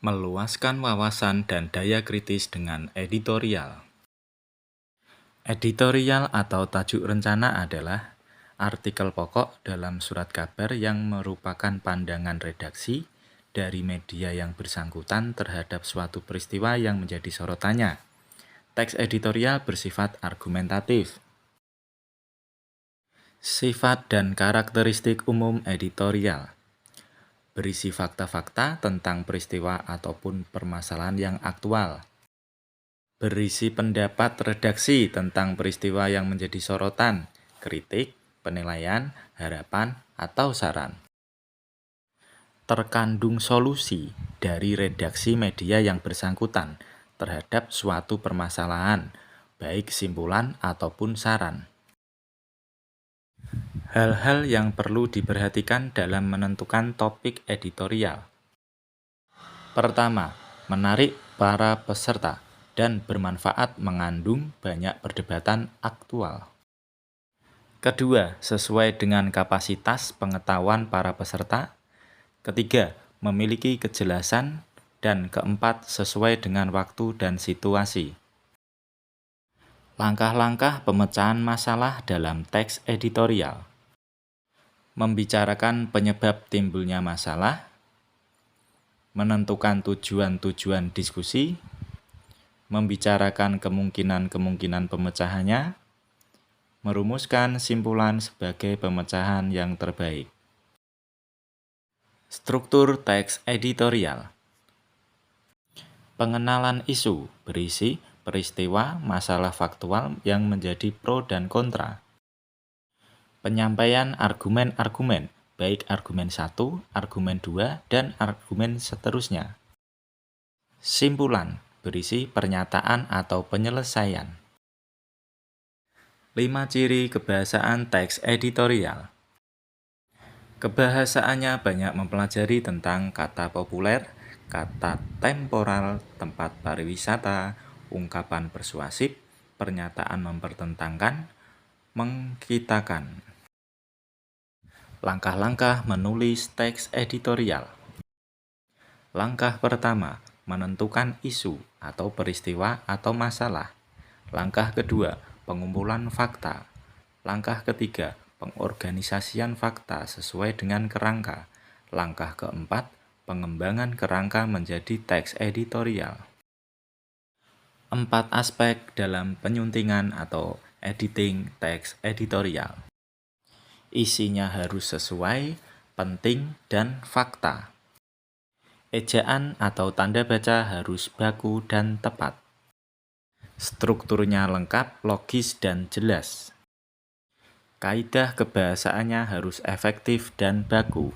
Meluaskan wawasan dan daya kritis dengan editorial. Editorial atau tajuk rencana adalah artikel pokok dalam surat kabar yang merupakan pandangan redaksi dari media yang bersangkutan terhadap suatu peristiwa yang menjadi sorotannya. Teks editorial bersifat argumentatif. Sifat dan karakteristik umum editorial. Berisi fakta-fakta tentang peristiwa ataupun permasalahan yang aktual. Berisi pendapat redaksi tentang peristiwa yang menjadi sorotan, kritik, penilaian, harapan, atau saran. Terkandung solusi dari redaksi media yang bersangkutan terhadap suatu permasalahan, baik simpulan ataupun saran. Hal-hal yang perlu diperhatikan dalam menentukan topik editorial. Pertama, menarik para peserta dan bermanfaat mengandung banyak perdebatan aktual. Kedua, sesuai dengan kapasitas pengetahuan para peserta. Ketiga, memiliki kejelasan. Dan keempat, sesuai dengan waktu dan situasi. Langkah-langkah pemecahan masalah dalam teks editorial. Membicarakan penyebab timbulnya masalah, menentukan tujuan-tujuan diskusi, membicarakan kemungkinan-kemungkinan pemecahannya, merumuskan simpulan sebagai pemecahan yang terbaik. Struktur teks editorial. Pengenalan isu berisi peristiwa, masalah faktual yang menjadi pro dan kontra. Penyampaian argumen-argumen, baik argumen 1, argumen 2, dan argumen seterusnya. Simpulan berisi pernyataan atau penyelesaian. 5 ciri kebahasaan teks editorial. Kebahasaannya banyak mempelajari tentang kata populer, kata temporal, tempat pariwisata, ungkapan persuasif, pernyataan mempertentangkan, mengkitakan. Langkah-langkah menulis teks editorial. Langkah pertama, menentukan isu atau peristiwa atau masalah. Langkah kedua, pengumpulan fakta. Langkah ketiga, pengorganisasian fakta sesuai dengan kerangka. Langkah keempat, pengembangan kerangka menjadi teks editorial. 4 aspek dalam penyuntingan atau editing teks editorial. Isinya harus sesuai, penting, dan fakta. Ejaan atau tanda baca harus baku dan tepat. Strukturnya lengkap, logis, dan jelas. Kaidah kebahasaannya harus efektif dan baku.